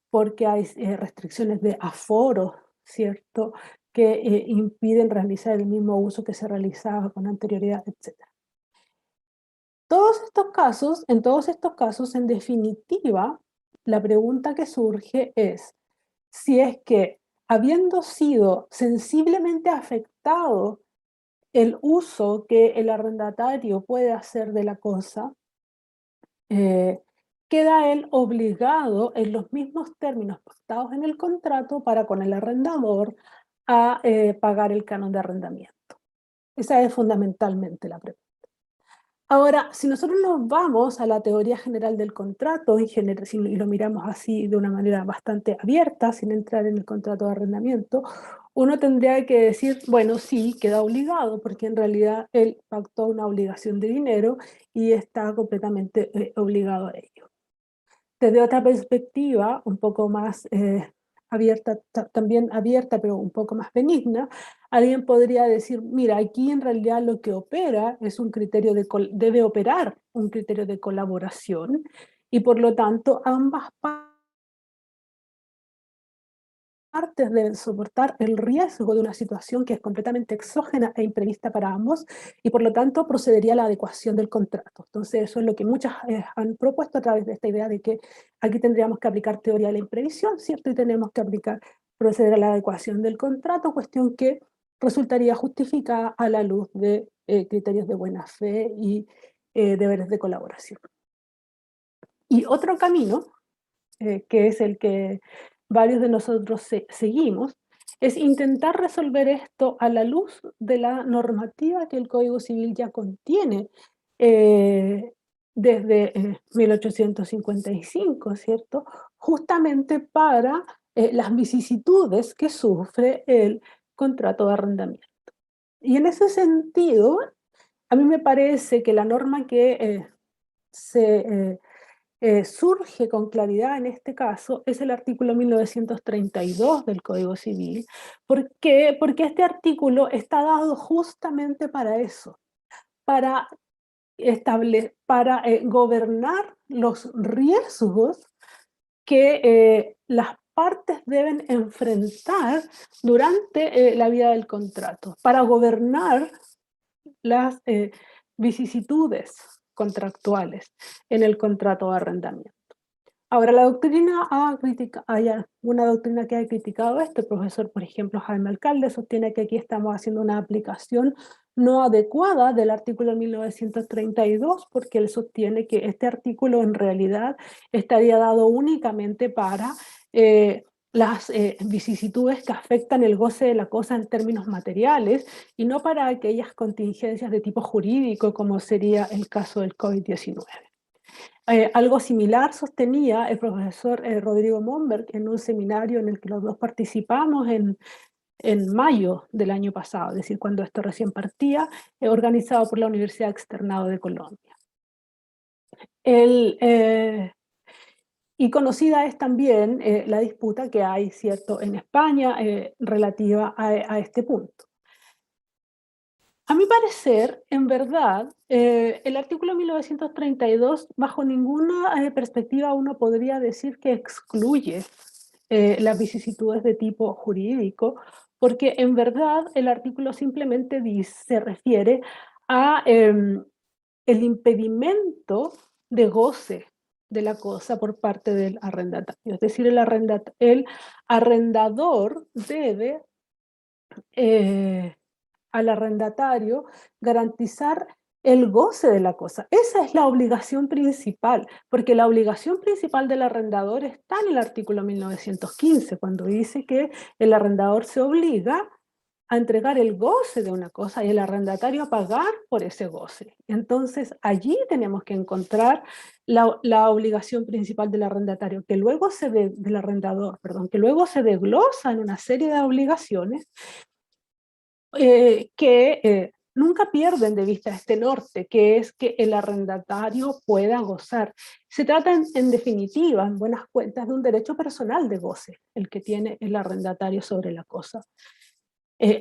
Speaker 6: porque hay restricciones de aforo, ¿cierto?, que impiden realizar el mismo uso que se realizaba con anterioridad, etc. En todos estos casos, en definitiva, la pregunta que surge es si es que, habiendo sido sensiblemente afectado el uso que el arrendatario puede hacer de la cosa, queda él obligado en los mismos términos pactados en el contrato para con el arrendador a pagar el canon de arrendamiento. Esa es fundamentalmente la pregunta. Ahora, si nosotros nos vamos a la teoría general del contrato, si lo miramos así de una manera bastante abierta, sin entrar en el contrato de arrendamiento, uno tendría que decir, bueno, sí, queda obligado, porque en realidad él pactó una obligación de dinero y está completamente obligado a ello. Desde otra perspectiva, un poco más también abierta, pero un poco más benigna, alguien podría decir, mira, aquí en realidad lo que opera es un criterio debe operar un criterio de colaboración, y por lo tanto ambas partes deben soportar el riesgo de una situación que es completamente exógena e imprevista para ambos, y por lo tanto procedería a la adecuación del contrato. Entonces eso es lo que muchas han propuesto a través de esta idea de que aquí tendríamos que aplicar teoría de la imprevisión, ¿cierto? Y tenemos que proceder a la adecuación del contrato, cuestión que resultaría justificada a la luz de criterios de buena fe y deberes de colaboración. Y otro camino, que es el que varios de nosotros seguimos, es intentar resolver esto a la luz de la normativa que el Código Civil ya contiene desde 1855, ¿cierto? Justamente para las vicisitudes que sufre el contrato de arrendamiento. Y en ese sentido, a mí me parece que la norma que surge con claridad en este caso es el artículo 1932 del Código Civil. ¿Por qué? Porque este artículo está dado justamente para eso, para gobernar los riesgos que las partes deben enfrentar durante la vida del contrato, para gobernar las vicisitudes contractuales en el contrato de arrendamiento. Ahora, la doctrina hay una doctrina que ha criticado esto. El profesor, por ejemplo, Jaime Alcalde, sostiene que aquí estamos haciendo una aplicación no adecuada del artículo 1932, porque él sostiene que este artículo en realidad estaría dado únicamente para las vicisitudes que afectan el goce de la cosa en términos materiales, y no para aquellas contingencias de tipo jurídico, como sería el caso del COVID-19. Algo similar sostenía el profesor Rodrigo Momberg en un seminario en el que los dos participamos en mayo del año pasado, es decir, cuando esto recién partía, organizado por la Universidad Externado de Colombia. Y conocida es también la disputa que hay, ¿cierto?, en España relativa a este punto. A mi parecer, en verdad, el artículo 1932, bajo ninguna perspectiva uno podría decir que excluye las vicisitudes de tipo jurídico, porque en verdad el artículo simplemente se refiere a el impedimento de goce de la cosa por parte del arrendatario. Es decir, el arrendador debe al arrendatario garantizar el goce de la cosa. Esa es la obligación principal, porque la obligación principal del arrendador está en el artículo 1915, cuando dice que el arrendador se obliga a entregar el goce de una cosa y el arrendatario a pagar por ese goce. Entonces allí tenemos que encontrar la obligación principal del arrendatario, que luego del arrendador, perdón, que luego se desglosa en una serie de obligaciones que nunca pierden de vista este norte, que es que el arrendatario pueda gozar. Se trata en definitiva, en buenas cuentas, de un derecho personal de goce, el que tiene el arrendatario sobre la cosa.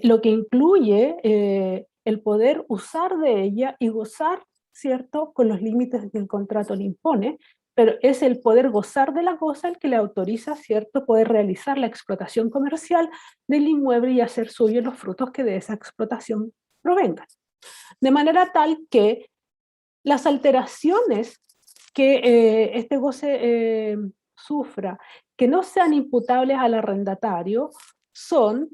Speaker 6: Lo que incluye el poder usar de ella y gozar, ¿cierto?, con los límites que el contrato le impone, pero es el poder gozar de la cosa el que le autoriza, ¿cierto?, poder realizar la explotación comercial del inmueble y hacer suyos los frutos que de esa explotación provengan. De manera tal que las alteraciones que este goce sufra, que no sean imputables al arrendatario, son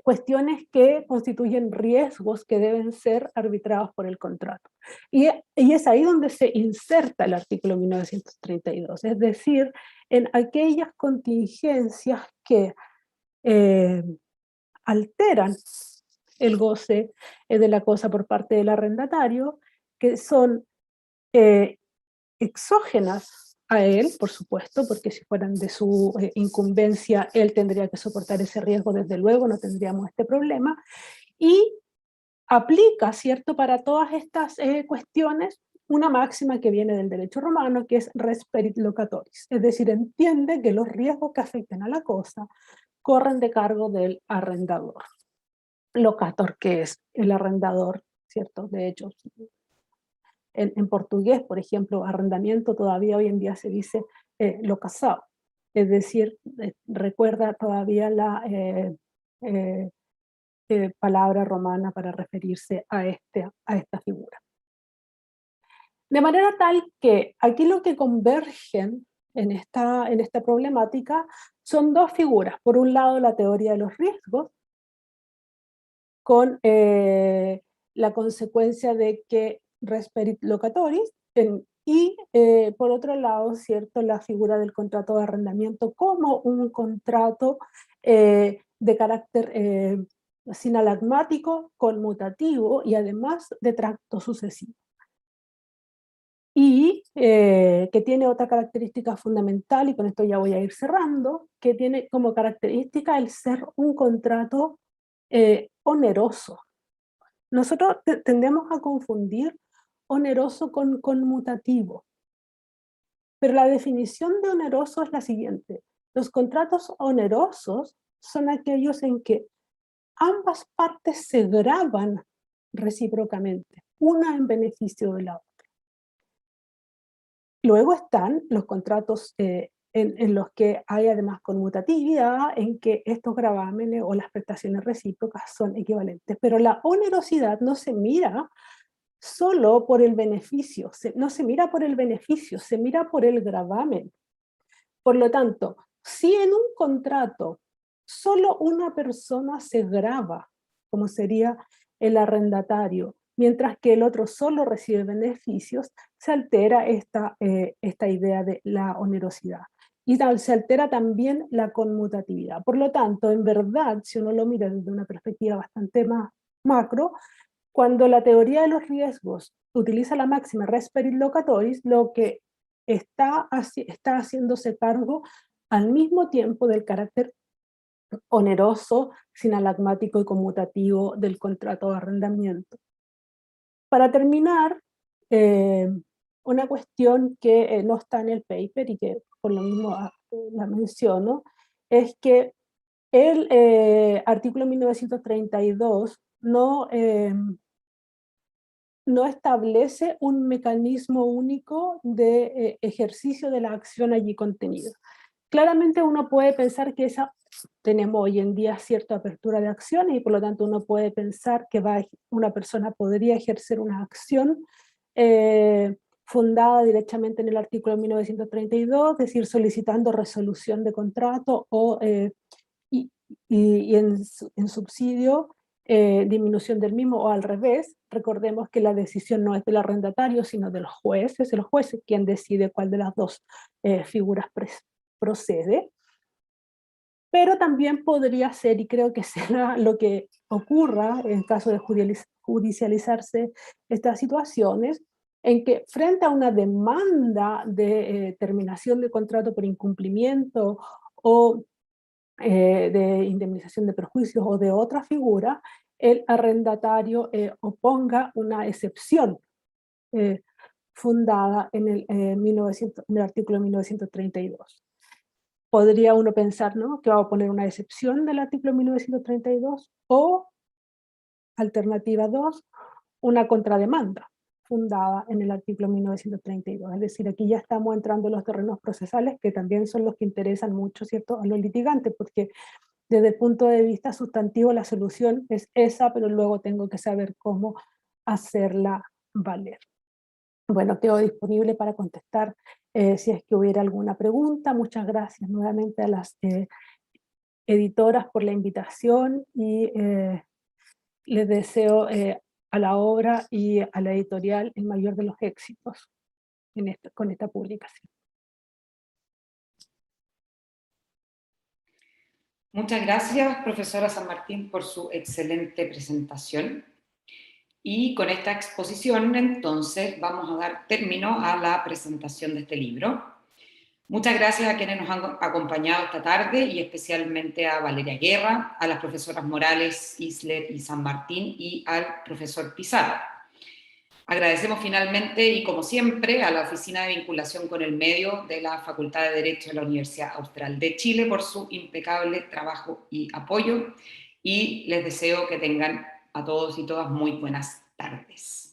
Speaker 6: cuestiones que constituyen riesgos que deben ser arbitrados por el contrato. Y es ahí donde se inserta el artículo 1932, es decir, en aquellas contingencias que alteran el goce de la cosa por parte del arrendatario, que son exógenas a él, por supuesto, porque si fueran de su incumbencia, él tendría que soportar ese riesgo, desde luego, no tendríamos este problema, y aplica, ¿cierto?, para todas estas cuestiones una máxima que viene del derecho romano, que es res perit locatoris, es decir, entiende que los riesgos que afecten a la cosa corren de cargo del arrendador. Locator, que es el arrendador, ¿cierto? De hecho, en portugués, por ejemplo, arrendamiento todavía hoy en día se dice locação, es decir, recuerda todavía la palabra romana para referirse a esta figura. De manera tal que aquí lo que convergen en esta problemática son dos figuras. Por un lado, la teoría de los riesgos, con la consecuencia de que res perit locatoris, y por otro lado, ¿cierto?, la figura del contrato de arrendamiento como un contrato de carácter sinalagmático, conmutativo y además de tracto sucesivo. Y que tiene otra característica fundamental, y con esto ya voy a ir cerrando, que tiene como característica el ser un contrato oneroso. Nosotros tendemos a confundir oneroso con conmutativo, pero la definición de oneroso es la siguiente: los contratos onerosos son aquellos en que ambas partes se gravan recíprocamente, una en beneficio de la otra. Luego están los contratos en los que hay además conmutatividad, en que estos gravámenes o las prestaciones recíprocas son equivalentes. Pero la onerosidad no se mira solo por el beneficio, no se mira por el beneficio, se mira por el gravamen. Por lo tanto, si en un contrato solo una persona se grava, como sería el arrendatario, mientras que el otro solo recibe beneficios, se altera esta idea de la onerosidad. Y se altera también la conmutatividad. Por lo tanto, en verdad, si uno lo mira desde una perspectiva bastante más macro, cuando la teoría de los riesgos utiliza la máxima res perit locatoris, lo que está haciéndose cargo al mismo tiempo del carácter oneroso, sinalagmático y conmutativo del contrato de arrendamiento. Para terminar, una cuestión que no está en el paper y que por lo mismo la menciono, es que el artículo 1932 no establece un mecanismo único de ejercicio de la acción allí contenida. Claramente uno puede pensar que tenemos hoy en día cierta apertura de acciones y por lo tanto uno puede pensar que una persona podría ejercer una acción fundada directamente en el artículo 1932, es decir, solicitando resolución de contrato y en subsidio disminución del mismo, o al revés. Recordemos que la decisión no es del arrendatario, sino de los jueces, es el juez quien decide cuál de las dos figuras procede. Pero también podría ser, y creo que será lo que ocurra en caso de judicializarse estas situaciones, en que frente a una demanda de terminación de contrato por incumplimiento o de indemnización de perjuicios o de otra figura, el arrendatario oponga una excepción fundada en el artículo 1932. Podría uno pensar, ¿no?, que va a poner una excepción del artículo 1932, o, alternativa 2, una contrademanda fundada en el artículo 1932. Es decir, aquí ya estamos entrando en los terrenos procesales, que también son los que interesan mucho, ¿cierto?, a los litigantes, porque desde el punto de vista sustantivo la solución es esa, pero luego tengo que saber cómo hacerla valer. Bueno, quedo disponible para contestar si es que hubiera alguna pregunta. Muchas gracias nuevamente a las editoras por la invitación y les deseo a la obra y a la editorial el mayor de los éxitos con esta publicación.
Speaker 1: Muchas gracias, profesora San Martín, por su excelente presentación. Y con esta exposición, entonces, vamos a dar término a la presentación de este libro. Muchas gracias a quienes nos han acompañado esta tarde y especialmente a Valeria Guerra, a las profesoras Morales, Isler y San Martín y al profesor Pizarro. Agradecemos finalmente y como siempre a la Oficina de Vinculación con el Medio de la Facultad de Derecho de la Universidad Austral de Chile por su impecable trabajo y apoyo, y les deseo que tengan a todos y todas muy buenas tardes.